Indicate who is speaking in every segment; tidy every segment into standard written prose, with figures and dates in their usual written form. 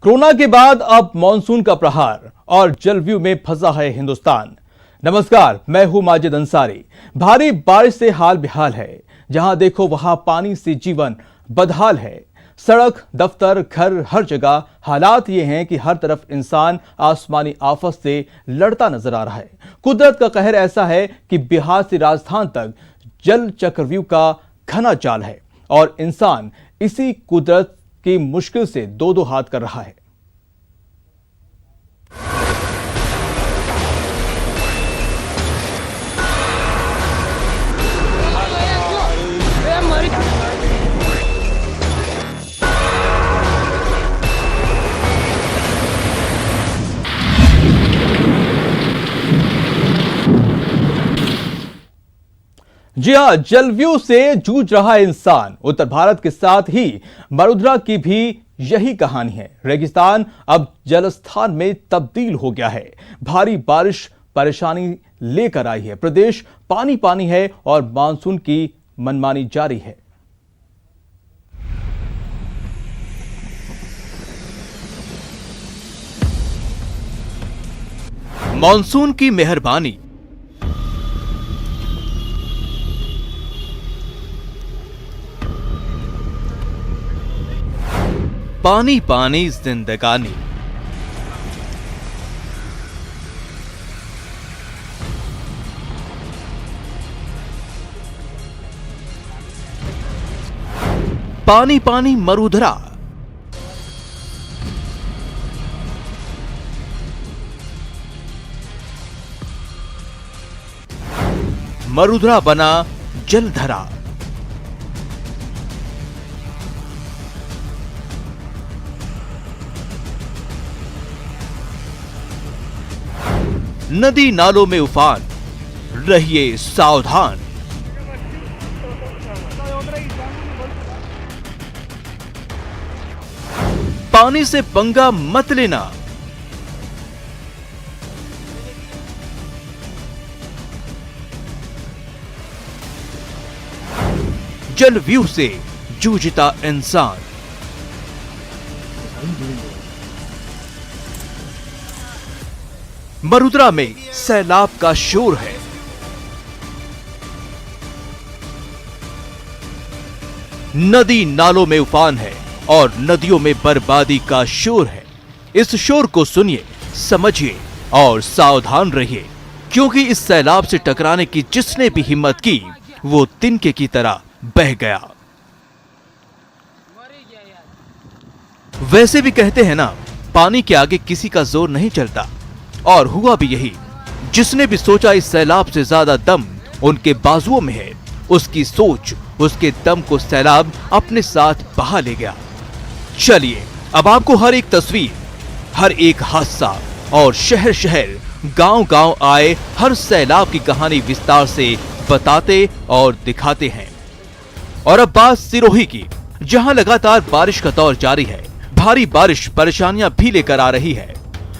Speaker 1: Corona के बाद अब मॉनसून का प्रहार और जलव्यूह में फंसा है हिंदुस्तान। नमस्कार, मैं हूं माजिद अंसारी। भारी बारिश से हाल बेहाल है। जहां देखो वहां पानी से जीवन बदहाल है। सड़क, दफ्तर, घर, हर जगह हालात ये हैं कि हर तरफ इंसान आसमानी आफत से लड़ता नजर आ रहा है। कुदरत का कहर ऐसा है कि बिहार से राजस्थान तक जल चक्रव्यूह का घना जाल है और इंसान इसी कुदरत की मुश्किल से दो दो हाथ कर रहा है। जी हां, जलव्यूह से जूझ रहा इंसान। उत्तर भारत के साथ ही वडोदरा की भी यही कहानी है। रेगिस्तान अब जलस्थान में तब्दील हो गया है। भारी बारिश परेशानी लेकर आई है। प्रदेश पानी पानी है और मानसून की मनमानी जारी है।
Speaker 2: मानसून की मेहरबानी। पानी पानी जिंदगानी। पानी पानी मरुधरा। मरुधरा बना जलधरा। नदी नालों में उफान, रहिए सावधान। पानी से पंगा मत लेना। जलव्यूह से जूझता इंसान। मरुधरा में सैलाब का शोर है। नदी नालों में उफान है और नदियों में बर्बादी का शोर है। इस शोर को सुनिए, समझिए और सावधान रहिए, क्योंकि इस सैलाब से टकराने की जिसने भी हिम्मत की वो तिनके की तरह बह गया। वैसे भी कहते हैं ना, पानी के आगे किसी का जोर नहीं चलता, और हुआ भी यही। जिसने भी सोचा इस सैलाब से ज्यादा दम उनके बाजुओं में है, उसकी सोच, उसके दम को सैलाब अपने साथ बहा ले गया। चलिए अब आपको हर एक तस्वीर, हर एक हादसा और शहर शहर, गांव गांव आए हर सैलाब की कहानी विस्तार से बताते और दिखाते हैं। और अब बात सिरोही की, जहां लगातार बारिश का दौर जारी है। भारी बारिश परेशानियां भी लेकर आ रही है।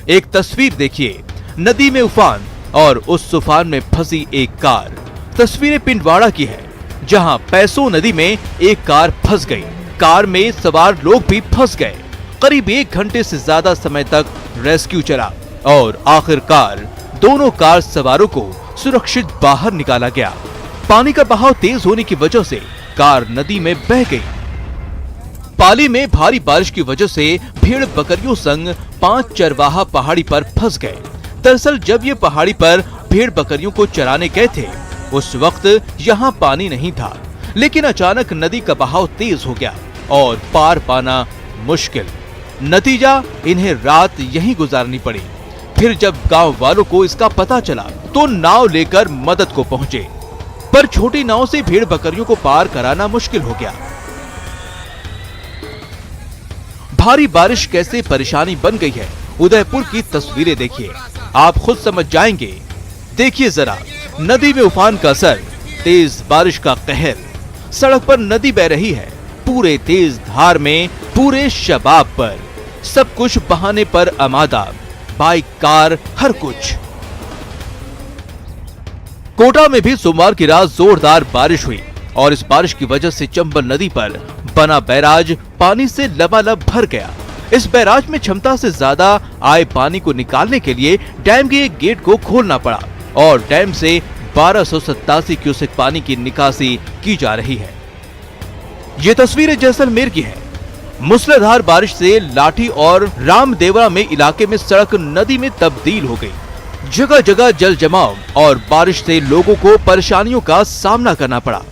Speaker 2: एक तस्वीर देखिए, नदी में उफान और उस तूफान में फंसी एक कार। तस्वीरें पिंडवाड़ा की है, जहां पैसो नदी में एक कार फंस गई। कार में सवार लोग भी फंस गए। करीब 1 घंटे से ज्यादा समय तक रेस्क्यू चला और आखिरकार दोनों कार सवारों को सुरक्षित बाहर निकाला गया। पानी का बहाव तेज होने की वजह से कार नदी में बह गई। पाली में भारी बारिश की वजह से भेड़ बकरियों संग 5 चरवाहा पहाड़ी पर फंस गए। दरअसल जब ये पहाड़ी पर भेड़ बकरियों को चराने गए थे, उस वक्त यहाँ पानी नहीं था, लेकिन अचानक नदी का बहाव तेज हो गया और पार पाना मुश्किल। नतीजा, इन्हें रात यहीं गुजारनी पड़ी। फिर जब गांव वालों को इसका पता चला तो नाव लेकर मदद को पहुंचे, पर छोटी नाव से भेड़ बकरियों को पार कराना मुश्किल हो गया। भारी बारिश कैसे परेशानी बन गई है, उदयपुर की तस्वीरें देखिए, आप खुद समझ जाएंगे। देखिए जरा, नदी में उफान का असर, तेज बारिश का कहर। सड़क पर नदी बह रही है, पूरे तेज धार में, पूरे शबाब पर। सब कुछ बहाने पर आमादा, बाइक, कार, हर कुछ। कोटा में भी सोमवार की रात जोरदार बारिश हुई और इस बारिश की वजह से चंबल नदी पर बना बैराज पानी से लबालब भर गया। इस बैराज में क्षमता से ज्यादा आए पानी को निकालने के लिए डैम के एक गेट को खोलना पड़ा और डैम से 1287 क्यूसेक पानी की निकासी की जा रही है। ये तस्वीरें जैसलमेर की है। मूसलाधार बारिश से लाठी और रामदेवरा में इलाके में सड़क नदी में तब्दील हो गई। जगह जगह जल जमाव और बारिश से लोगों को परेशानियों का सामना करना पड़ा।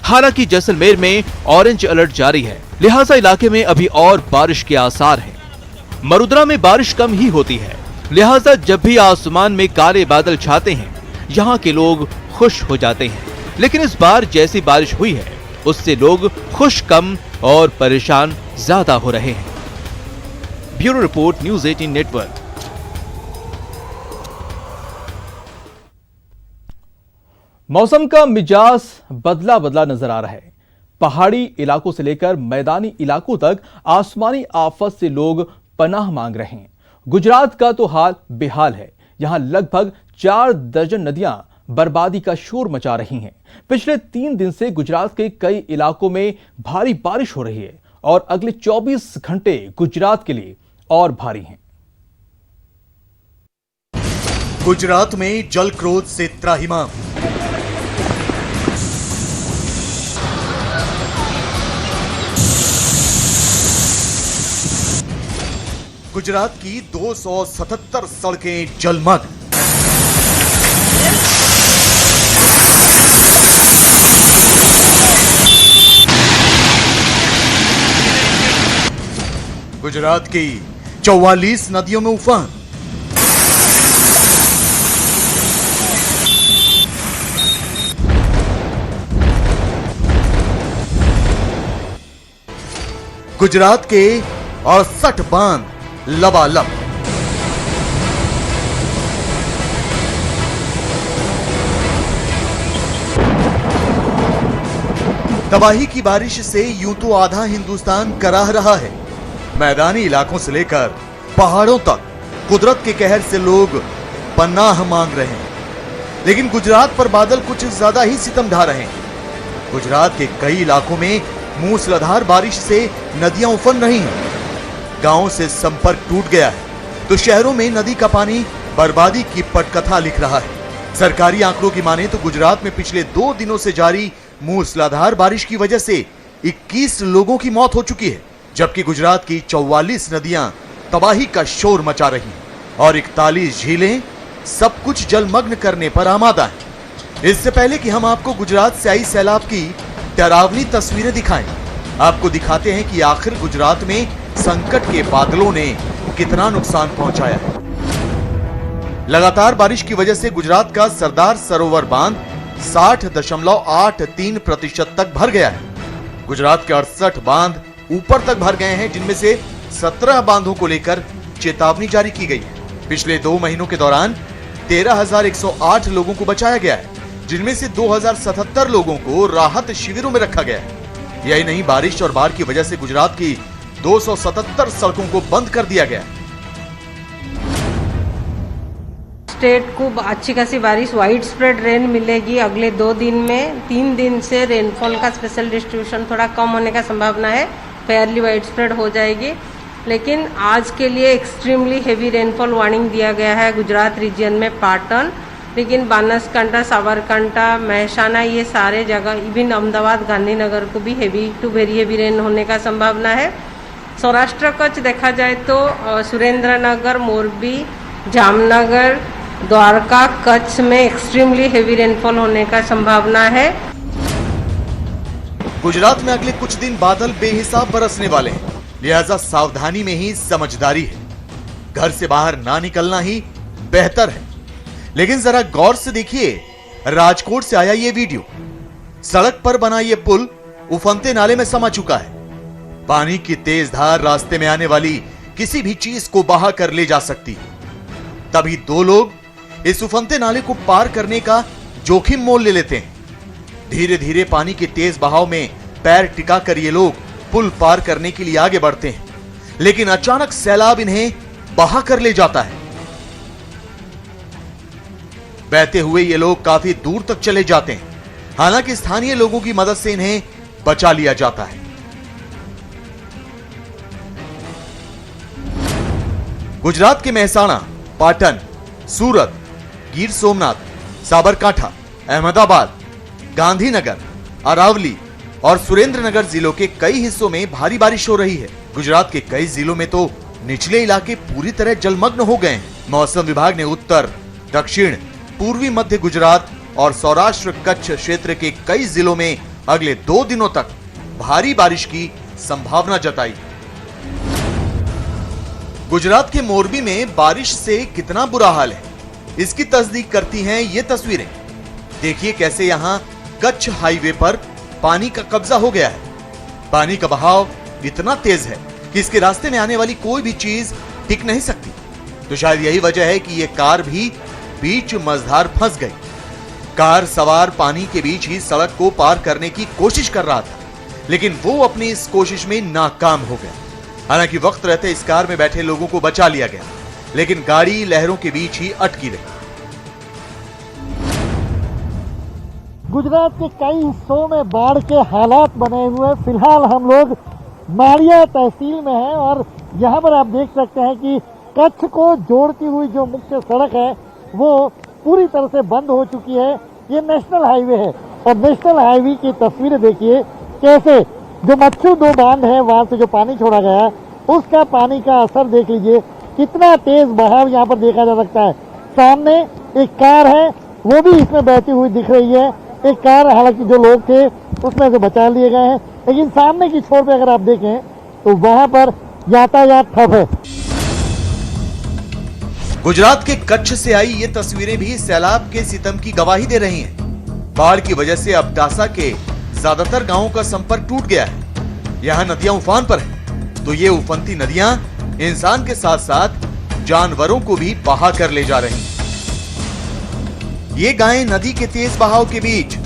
Speaker 2: हालांकि जैसलमेर में ऑरेंज अलर्ट जारी है, लिहाजा इलाके में अभी और बारिश के आसार हैं। मरुद्रा में बारिश कम ही होती है, लिहाजा जब भी आसमान में काले बादल छाते हैं यहाँ के लोग खुश हो जाते हैं। लेकिन इस बार जैसी बारिश हुई है उससे लोग खुश कम और परेशान ज्यादा हो रहे हैं। Bureau report, news 18 network.
Speaker 1: मौसम का मिजाज बदला बदला नजर आ रहा है। पहाड़ी इलाकों से लेकर मैदानी इलाकों तक आसमानी आफत से लोग पनाह मांग रहे हैं। गुजरात का तो हाल बेहाल है। यहां लगभग 4 दर्जन नदियां बर्बादी का शोर मचा रही हैं। पिछले 3 दिन से गुजरात के कई इलाकों में भारी बारिश हो रही है और अगले 24 घंटे गुजरात के लिए और भारी हैं।
Speaker 3: गुजरात में जल क्रोध से त्राहिमाम। गुजरात की 277 सड़कें जलमग्न। गुजरात की 44 नदियों में उफान। गुजरात के 68 बांध लबालब। तबाही की बारिश से यूं तो आधा हिंदुस्तान कराह रहा है। मैदानी इलाकों से लेकर पहाड़ों तक कुदरत के कहर से लोग पनाह मांग रहे हैं। लेकिन गुजरात पर बादल कुछ ज्यादा ही सितम ढा रहे हैं। गुजरात के कई इलाकों में मूसलाधार बारिश से नदियां उफन रही हैं। गांवों से संपर्क टूट गया है तो शहरों में नदी का पानी बर्बादी की पटकथा लिख रहा है। सरकारी आंकड़ों की माने तो गुजरात में पिछले 2 दिनों से जारी मूसलाधार बारिश की वजह से 21 लोगों की मौत हो चुकी है, जबकि गुजरात की 44 नदियां तबाही का शोर मचा रही हैं और 41 झीलें सब कुछ जलमग्न करने पर आमादा हैं। इससे पहले कि हम आपको गुजरात से आई सैलाब की डरावनी तस्वीरें दिखाएं, आपको दिखाते हैं कि आखिर गुजरात में संकट के बादलों ने कितना नुकसान पहुंचाया है। लगातार बारिश की वजह से गुजरात का सरदार सरोवर बांध 60.83% तक भर गया है। गुजरात के 68 बांध ऊपर तक भर गए हैं, जिनमें से 17 बांधों को लेकर चेतावनी जारी की गई है। पिछले 2 महीनों के दौरान 13,108 लोगों को बचाया गया है, जिनमें से 2,077 लोगों को राहत शिविरों में रखा गया है। यही नहीं, बारिश और बाढ़ की वजह से गुजरात की 277 सड़कों को बंद कर दिया गया।
Speaker 4: स्टेट को अच्छी खासी बारिश, वाइड स्प्रेड रेन मिलेगी। अगले 2 दिन में 3 दिन से रेनफॉल का स्पेशल डिस्ट्रीब्यूशन थोड़ा कम होने का संभावना है, फेयरली वाइड स्प्रेड हो जाएगी। लेकिन आज के लिए एक्सट्रीमली हेवी रेनफॉल वार्निंग दिया गया है गुजरात रीजन में, पाटन, लेकिन बनासकांठा, साबरकांठा, महसाना, ये सारे जगह, इवन अहमदाबाद, गांधीनगर को भी heavy to very heavy rain होने का संभावना है। सौराष्ट्र कच्छ देखा जाए तो सुरेंद्रनगर, मोरबी, जामनगर, द्वारका, कच्छ में एक्सट्रीमली हेवी रेनफॉल होने का संभावना है।
Speaker 3: गुजरात में अगले कुछ दिन बादल बेहिसाब बरसने वाले हैं, लिहाजा सावधानी में ही समझदारी है। घर से बाहर ना निकलना ही बेहतर है। लेकिन जरा गौर से देखिए, राजकोट से आया ये वीडियो। सड़क पर बना ये पुल उफनते नाले में समा चुका है। पानी की तेज धार रास्ते में आने वाली किसी भी चीज को बहा कर ले जा सकती है। तभी 2 लोग इस उफनते नाले को पार करने का जोखिम मोल ले लेते हैं। धीरे धीरे पानी के तेज बहाव में पैर टिकाकर ये लोग पुल पार करने के लिए आगे बढ़ते हैं, लेकिन अचानक सैलाब इन्हें बहा कर ले जाता है। बहते हुए ये लोग काफी दूर तक चले जाते हैं। हालांकि स्थानीय लोगों की मदद से इन्हें बचा लिया जाता है। गुजरात के मेहसाणा, पाटन, सूरत, गिर सोमनाथ, साबरकांठा, अहमदाबाद, गांधीनगर, अरावली और सुरेंद्रनगर जिलों के कई हिस्सों में भारी बारिश हो रही है। गुजरात के कई जिलों में तो निचले इलाके पूरी तरह जलमग्न हो गए हैं। मौसम विभाग ने उत्तर, दक्षिण, पूर्वी मध्य गुजरात और सौराष्ट्र कच्छ क्षेत्र के कई जिलों में अगले 2 दिनों तक भारी बारिश की संभावना जताई। गुजरात के मोरबी में बारिश से कितना बुरा हाल है, इसकी तस्दीक करती हैं ये तस्वीरें। देखिए कैसे यहाँ कच्छ हाईवे पर पानी का कब्जा हो गया है। पानी का बहाव इतना तेज है कि इसके रास्ते में आने वाली कोई भी चीज टिक नहीं सकती। तो शायद यही वजह है कि ये कार भी बीच मझधार फंस गई। कार सवार पानी के बीच ही सड़क को पार करने की कोशिश कर रहा था, लेकिन वो अपनी इस कोशिश में नाकाम हो गया। हालांकि वक्त रहते इस कार में बैठे लोगों को बचा लिया गया, लेकिन गाड़ी लहरों के बीच ही अटकी रही।
Speaker 5: गुजरात के कई हिस्सों में बाढ़ के हालात बने हुए हैं। फिलहाल हम लोग माड़िया तहसील में हैं और यहाँ पर आप देख सकते हैं कि कच्छ को जोड़ती हुई जो मुख्य सड़क है वो पूरी तरह से बंद हो चुकी है। ये नेशनल हाईवे है और नेशनल हाईवे की तस्वीरें देखिए कैसे जो मच्छू 2 बांध है वहां से जो पानी छोड़ा गया उसका पानी का असर देख लीजिए, कितना तेज बहाव यहाँ पर देखा जा सकता है। सामने एक कार है वो भी इसमें बहती हुई दिख रही है। एक कार, हालांकि जो लोग थे उसमें से बचा लिए गए हैं, लेकिन सामने की छोर पे अगर आप देखें तो वहां पर यातायात ठप है।
Speaker 3: गुजरात के कच्छ से आई ये तस्वीरें भी सैलाब के सितम की गवाही दे रही हैं। बाढ़ की वजह से अबडासा के ज्यादातर गांवों का संपर्क टूट गया है। यहाँ नदियां उफान पर हैं, तो ये उफनती नदियां इंसान के साथ साथ जानवरों को भी बहा कर ले जा रही हैं। ये गायें नदी के तेज बहाव के बीच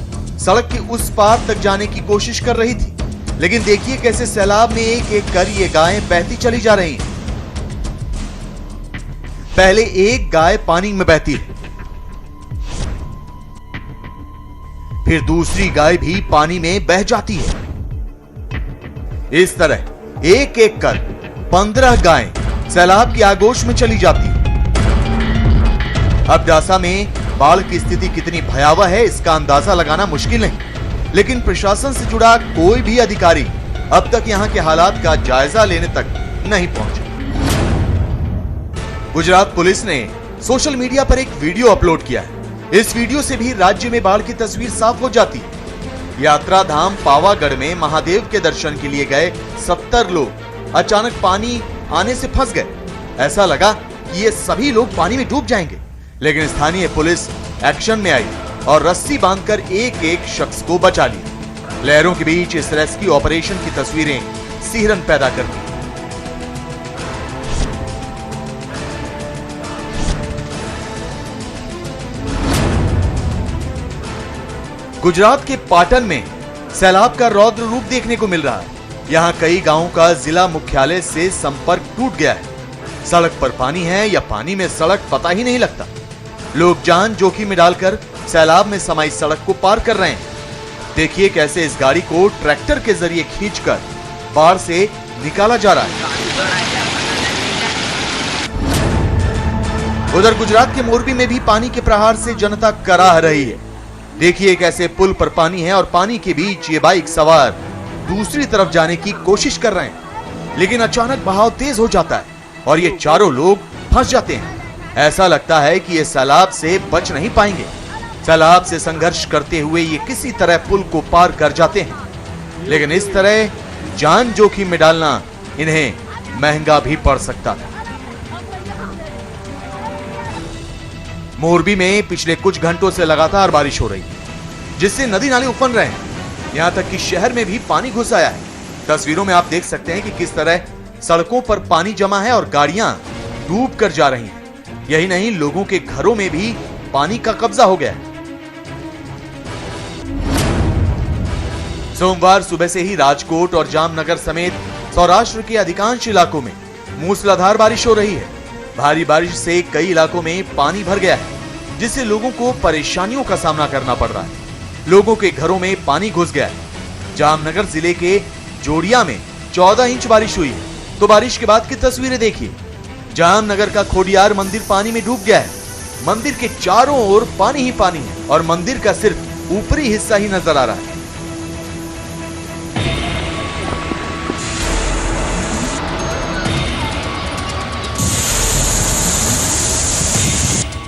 Speaker 3: सड़क के उस पार तक जाने की कोशिश कर रही थी, लेकिन देखिए कैसे सैलाब में एक एक कर ये गायें बहती चली जा रही हैं। पहले एक गाय पानी में बहती है, फिर दूसरी गाय भी पानी में बह जाती है। इस तरह एक एक कर 15 गायें सैलाब की आगोश में चली जाती है। अबडासा में बाढ़ की स्थिति कितनी भयावह है इसका अंदाजा लगाना मुश्किल नहीं, लेकिन प्रशासन से जुड़ा कोई भी अधिकारी अब तक यहां के हालात का जायजा लेने तक नहीं पहुंचा। गुजरात पुलिस ने सोशल मीडिया पर एक वीडियो अपलोड किया है। इस वीडियो से भी राज्य में बाढ़ की तस्वीर साफ हो जाती है। यात्रा धाम पावागढ़ में महादेव के दर्शन के लिए गए 70 लोग अचानक पानी आने से फंस गए। ऐसा लगा कि ये सभी लोग पानी में डूब जाएंगे, लेकिन स्थानीय पुलिस एक्शन में आई और रस्सी बांधकर एक एक शख्स को बचा लिया। लहरों के बीच इस रेस्क्यू ऑपरेशन की तस्वीरें सिहरन पैदा करती। गुजरात के पाटन में सैलाब का रौद्र रूप देखने को मिल रहा है। यहाँ कई गांवों का जिला मुख्यालय से संपर्क टूट गया है। सड़क पर पानी है या पानी में सड़क पता ही नहीं लगता। लोग जान जोखिम में डालकर सैलाब में समाई सड़क को पार कर रहे हैं। देखिए कैसे इस गाड़ी को ट्रैक्टर के जरिए खींचकर बाढ़ से निकाला जा रहा है। उधर गुजरात के मोरबी में भी पानी के प्रहार से जनता कराह रही है। देखिए कैसे पुल पर पानी है और पानी के बीच ये बाइक सवार दूसरी तरफ जाने की कोशिश कर रहे हैं, लेकिन अचानक बहाव तेज हो जाता है और ये चारों लोग फंस जाते हैं। ऐसा लगता है कि ये सैलाब से बच नहीं पाएंगे। सैलाब से संघर्ष करते हुए ये किसी तरह पुल को पार कर जाते हैं, लेकिन इस तरह जान जोखिम में डालना इन्हें महंगा भी पड़ सकता है। मोरबी में पिछले कुछ घंटों से लगातार बारिश हो रही है, जिससे नदी नाले उफन रहे हैं। यहां तक कि शहर में भी पानी घुस आया है। तस्वीरों में आप देख सकते हैं कि किस तरह सड़कों पर पानी जमा है और गाड़ियां डूब कर जा रही हैं। यही नहीं, लोगों के घरों में भी पानी का कब्जा हो गया है। सोमवार सुबह से ही राजकोट और जामनगर समेत सौराष्ट्र के अधिकांश इलाकों में मूसलाधार बारिश हो रही है। भारी बारिश से कई इलाकों में पानी भर गया है, जिससे लोगों को परेशानियों का सामना करना पड़ रहा है। लोगों के घरों में पानी घुस गया है। जामनगर जिले के जोड़िया में 14 इंच बारिश हुई है। तो बारिश के बाद की तस्वीरें देखिए। जामनगर का खोडियार मंदिर पानी में डूब गया है। मंदिर के चारों ओर पानी ही पानी है और मंदिर का सिर्फ ऊपरी हिस्सा ही नजर आ रहा है।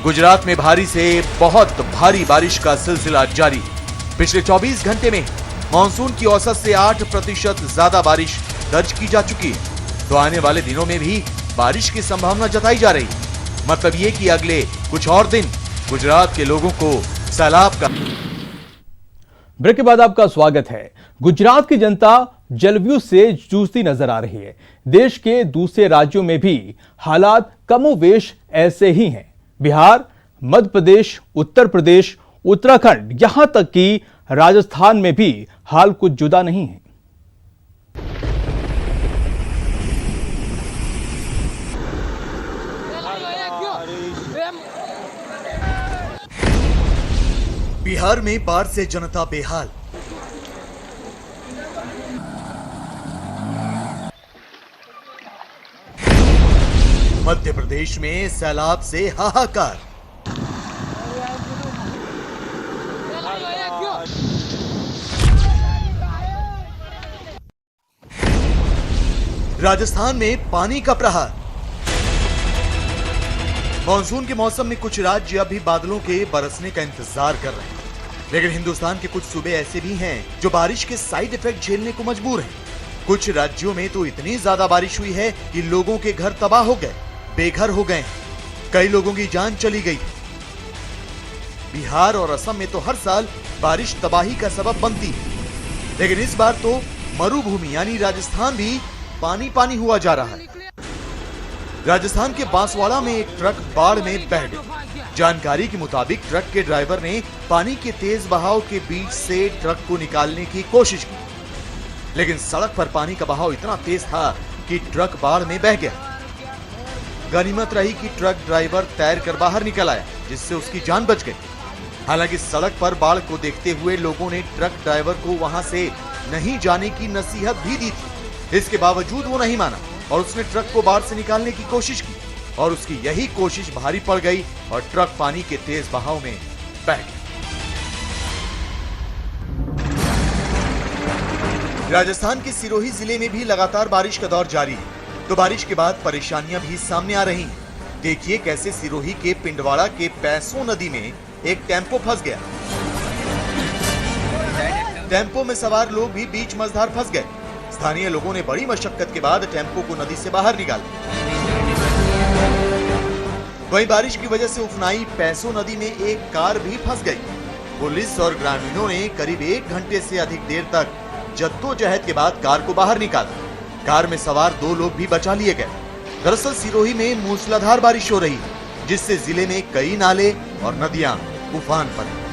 Speaker 3: गुजरात में भारी से बहुत भारी बारिश का सिलसिला जारी। पिछले 24 घंटे में मानसून की औसत से 8% ज्यादा बारिश दर्ज की जा चुकी है। तो आने वाले दिनों में भी बारिश की संभावना जताई जा रही है। मतलब ये कि अगले कुछ और दिन गुजरात के लोगों को सैलाब का।
Speaker 1: ब्रेक के बाद आपका स्वागत है। गुजरात की जनता जलव्यू से जूझती नजर आ रही है। देश के दूसरे राज्यों में भी हालात कमोवेश ऐसे ही हैं। बिहार, मध्य प्रदेश, उत्तर प्रदेश, उत्तराखंड, यहां तक कि राजस्थान में भी हाल कुछ जुदा नहीं है।
Speaker 3: बिहार में बाढ़ से जनता बेहाल। मध्य प्रदेश में सैलाब से हाहाकार। राजस्थान में पानी का प्रहार। मानसून के मौसम में कुछ राज्य अभी बादलों के बरसने का इंतजार कर रहे हैं, लेकिन हिंदुस्तान के कुछ सूबे ऐसे भी हैं जो बारिश के साइड इफेक्ट झेलने को मजबूर हैं। कुछ राज्यों में तो इतनी ज्यादा बारिश हुई है कि लोगों के घर तबाह हो गए, बेघर हो गए, कई लोगों की जान चली गई। बिहार और असम में तो हर साल बारिश तबाही का सबब बनती है, लेकिन इस बार तो मरुभूमि यानी राजस्थान भी पानी पानी हुआ जा रहा है। राजस्थान के बांसवाड़ा में एक ट्रक बाढ़ में बह गया। जानकारी के मुताबिक ट्रक के ड्राइवर ने पानी के तेज बहाव के बीच से ट्रक को निकालने की कोशिश की, लेकिन सड़क पर पानी का बहाव इतना तेज था कि ट्रक बाढ़ में बह गया। गनीमत रही कि ट्रक ड्राइवर तैर कर बाहर निकल आया, जिससे उसकी जान बच गई। हालांकि सड़क पर बाढ़ को देखते हुए लोगों ने ट्रक ड्राइवर को वहां से नहीं जाने की नसीहत भी दी थी। इसके बावजूद वो नहीं माना और उसने ट्रक को बाढ़ से निकालने की कोशिश की और उसकी यही कोशिश भारी पड़ गई और ट्रक पानी के तेज बहाव में बह गया। राजस्थान के सिरोही जिले में भी लगातार बारिश का दौर जारी है, तो बारिश के बाद परेशानियां भी सामने आ रही हैं। देखिए कैसे सिरोही के पिंडवाड़ा के पैसों नदी में एक टेम्पो फंस गया। टेम्पो में सवार लोग भी बीच मझधार फंस गए। स्थानीय लोगों ने बड़ी मशक्कत के बाद टेम्पो को नदी से बाहर निकाला। वहीं बारिश की वजह से उफनाई पैसों नदी में एक कार भी फंस गई। पुलिस और ग्रामीणों ने करीब 1 घंटे से अधिक देर तक जद्दोजहद के बाद कार को बाहर निकाला। कार में सवार 2 लोग भी बचा लिए गए। दरअसल सिरोही में मूसलाधार बारिश हो रही है, जिससे जिले में कई नाले और नदियां उफान पर हैं।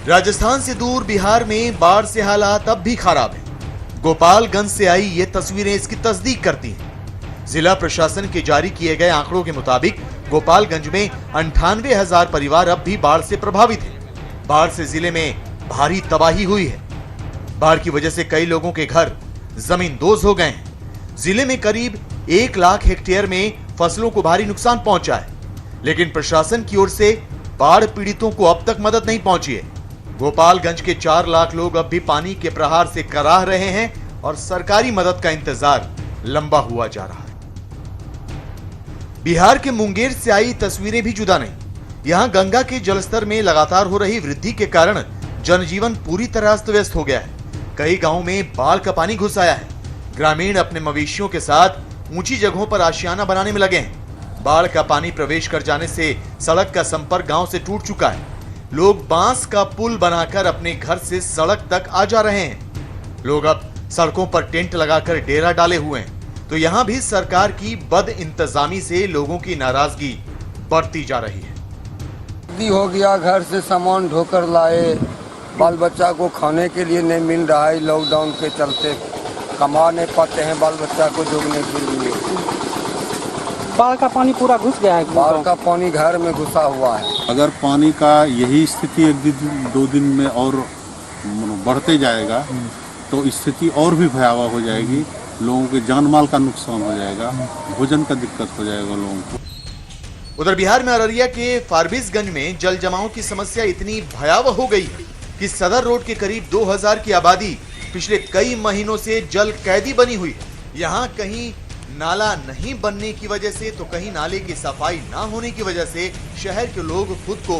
Speaker 3: राजस्थान से दूर बिहार में बाढ़ से हालात अब भी खराब हैं। गोपालगंज से आई ये तस्वीरें इसकी तस्दीक करती हैं। जिला प्रशासन के जारी किए गए आंकड़ों के मुताबिक गोपालगंज में 98,000 परिवार अब भी बाढ़ से प्रभावित हैं। बाढ़ से जिले में भारी तबाही हुई है। बाढ़ की वजह से कई लोगों के घर जमींदोज हो गए हैं। जिले में करीब 1 लाख हेक्टेयर में फसलों को भारी नुकसान पहुंचा है, लेकिन प्रशासन की ओर से बाढ़ पीड़ितों को अब तक मदद नहीं पहुंची है। गोपालगंज के 4 लाख लोग अब भी पानी के प्रहार से कराह रहे हैं और सरकारी मदद का इंतजार लंबा हुआ जा रहा है। बिहार के मुंगेर से आई तस्वीरें भी जुदा नहीं। यहां गंगा के जलस्तर में लगातार हो रही वृद्धि के कारण जनजीवन पूरी तरह अस्त व्यस्त हो गया है। कई गांवों में बाढ़ का पानी घुस आया है। ग्रामीण अपने मवेशियों के साथ ऊंची जगहों पर आशियाना बनाने में लगे हैं। बाढ़ का पानी प्रवेश कर जाने से सड़क का संपर्क गांव से टूट चुका है। लोग बांस का पुल बनाकर अपने घर से सड़क तक आ जा रहे हैं। लोग अब सड़कों पर टेंट लगाकर डेरा डाले हुए हैं। तो यहां भी सरकार की बद इंतजामी से लोगों की नाराजगी बढ़ती जा रही है।
Speaker 6: हो गया, घर से सामान ढोकर लाए, बाल बच्चा को खाने के लिए नहीं मिल रहा है। लॉकडाउन के चलते कमा नहीं पाते हैं बाल बच्चा को जोड़ने के लिए।
Speaker 7: बाढ़ का पानी पूरा घुस गया है।
Speaker 6: बाढ़ का पानी घर में घुसा हुआ है।
Speaker 8: अगर पानी का यही स्थिति 1-2 दिन में और बढ़ते जाएगा तो स्थिति और भी भयावह हो जाएगी। लोगों के जान माल का नुकसान हो जाएगा, भोजन का दिक्कत हो जाएगा लोगों को।
Speaker 3: उधर बिहार में अररिया के फारबिसगंज में जल जमाव की समस्या इतनी भयावह हो गई है कि सदर रोड के करीब 2000 की आबादी पिछले कई महीनों से जल कैदी बनी हुई है। यहाँ कहीं नाला नहीं बनने की वजह से तो कहीं नाले की सफाई ना होने की वजह से शहर के लोग खुद को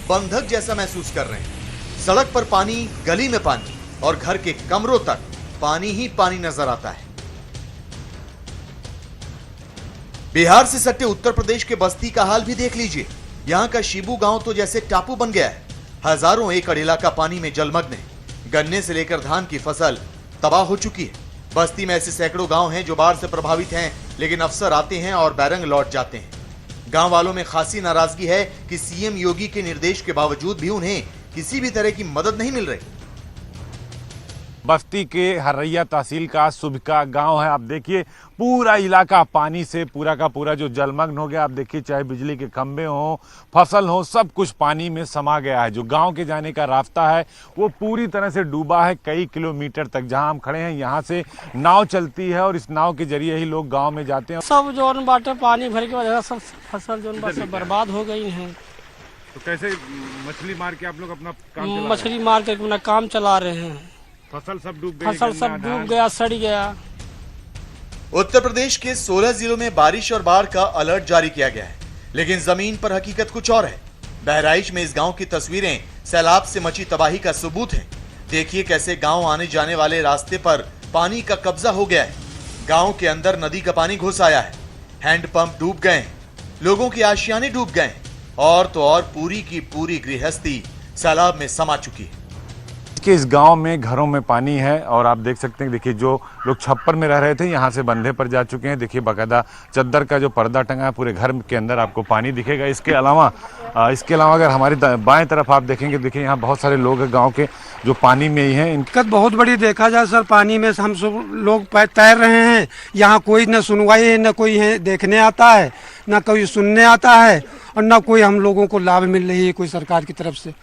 Speaker 3: बंधक जैसा महसूस कर रहे हैं। सड़क पर पानी, गली में पानी और घर के कमरों तक पानी ही पानी नजर आता है। बिहार से सटे उत्तर प्रदेश के बस्ती का हाल भी देख लीजिए। यहाँ का शिबू गांव तो जैसे टापू बन गया है। हजारों एकड़ इलाका पानी में जलमग्न है। गन्ने से लेकर धान की फसल तबाह हो चुकी है। बस्ती में ऐसे सैकड़ों गांव हैं जो बाढ़ से प्रभावित हैं, लेकिन अफसर आते हैं और बैरंग लौट जाते हैं। गांव वालों में खासी नाराजगी है कि सीएम योगी के निर्देश के बावजूद भी उन्हें किसी भी तरह की मदद नहीं मिल रही।
Speaker 9: बस्ती के हरैया तहसील का सुबका गांव है। आप देखिए पूरा इलाका पानी से पूरा का पूरा जो जलमग्न हो गया। आप देखिए चाहे बिजली के खंभे हों, फसल हो, सब कुछ पानी में समा गया है। जो गांव के जाने का रास्ता है वो पूरी तरह से डूबा है। कई किलोमीटर तक जहां हम खड़े हैं यहाँ से नाव चलती है और इस नाव के जरिए ही लोग गाँव में जाते हैं।
Speaker 7: सब जोन बाटे पानी भर के वजह सब फसल जोन बाटे सब बर्बाद हो गई है।
Speaker 9: तो कैसे मछली मार के आप लोग अपना काम
Speaker 7: मछली मार के अपना काम चला रहे हैं।
Speaker 9: फसल सब डूब गई,
Speaker 7: फसल सब डूब गया, सड़ गया।
Speaker 3: उत्तर प्रदेश के 16 जिलों में बारिश और बाढ़ का अलर्ट जारी किया गया है, लेकिन जमीन पर हकीकत कुछ और है। बहराइच में इस गांव की तस्वीरें सैलाब से मची तबाही का सबूत है। देखिए कैसे गांव आने जाने वाले रास्ते पर पानी का कब्जा हो गया है। गांव के अंदर नदी का पानी घुस आया है। हैंडपंप डूब गए हैं, लोगों के आशियाने डूब गए हैं और तो और पूरी की पूरी गृहस्थी सैलाब में समा चुकी है।
Speaker 9: कि इस गांव में घरों में पानी है और आप देख सकते हैं। देखिए जो लोग छप्पर में रह रहे थे यहाँ से बंधे पर जा चुके हैं। देखिए बाकायदा चद्दर का जो पर्दा टंगा है, पूरे घर के अंदर आपको पानी दिखेगा। इसके अलावा अगर हमारी बाएं तरफ आप देखेंगे, देखिए यहाँ बहुत सारे लोग हैं गांव के जो पानी में ही हैं।
Speaker 10: दिक्कत बहुत बड़ी देखा जाए सर, पानी में हम सब लोग तैर रहे हैं। यहाँ कोई न सुनवाई है, न कोई है देखने आता है, न कोई सुनने आता है और न कोई हम लोगों को लाभ मिल रही है कोई सरकार की तरफ से।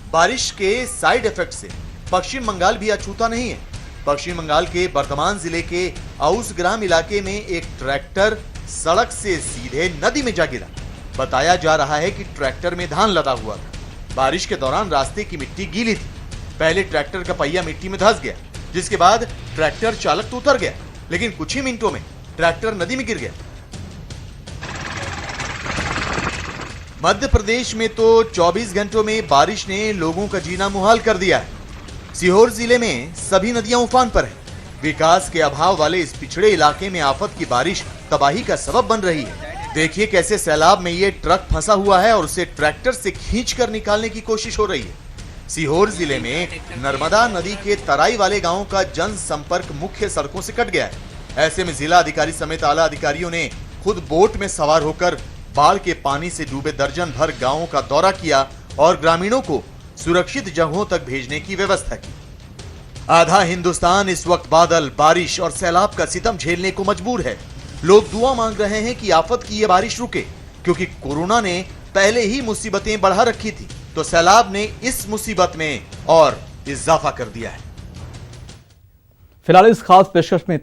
Speaker 3: बारिश के साइड इफेक्ट से पश्चिम बंगाल भी अछूता नहीं है। पश्चिम बंगाल के बर्धमान जिले के आउस ग्राम इलाके में एक ट्रैक्टर सड़क से सीधे नदी में जा गिरा। बताया जा रहा है कि ट्रैक्टर में धान लदा हुआ था। बारिश के दौरान रास्ते की मिट्टी गीली थी। पहले ट्रैक्टर का पहिया मिट्टी में धंस गया, जिसके बाद ट्रैक्टर चालक तो उतर गया, लेकिन कुछ ही मिनटों में ट्रैक्टर नदी में गिर गया। मध्य प्रदेश में तो 24 घंटों में बारिश ने लोगों का जीना मुहाल कर दिया है। सीहोर जिले में सभी नदियां उफान पर हैं। विकास के अभाव वाले इस पिछड़े इलाके में आफत की बारिश तबाही का सबब बन रही है। देखिए कैसे सैलाब में ये ट्रक फंसा हुआ है और उसे ट्रैक्टर से खींचकर निकालने की कोशिश हो रही है। सीहोर जिले में नर्मदा नदी के तराई वाले गांवों का जनसंपर्क मुख्य सड़कों से कट गया है। ऐसे में जिला अधिकारी समेत आला अधिकारियों ने खुद बोट में सवार होकर बाढ़ के पानी से डूबे दर्जन भर गांवों का दौरा किया और ग्रामीणों को सुरक्षित जगहों तक भेजने की व्यवस्था की। आधा हिंदुस्तान इस वक्त बादल, बारिश और सैलाब का सितम झेलने को मजबूर है। लोग दुआ मांग रहे हैं कि आफत की ये बारिश रुके, क्योंकि कोरोना ने पहले ही मुसीबतें बढ़ा रखी थी, तो सैलाब ने इस मुसीबत में और इजाफा कर दिया है।
Speaker 1: फिलहाल इस खास पेशकश में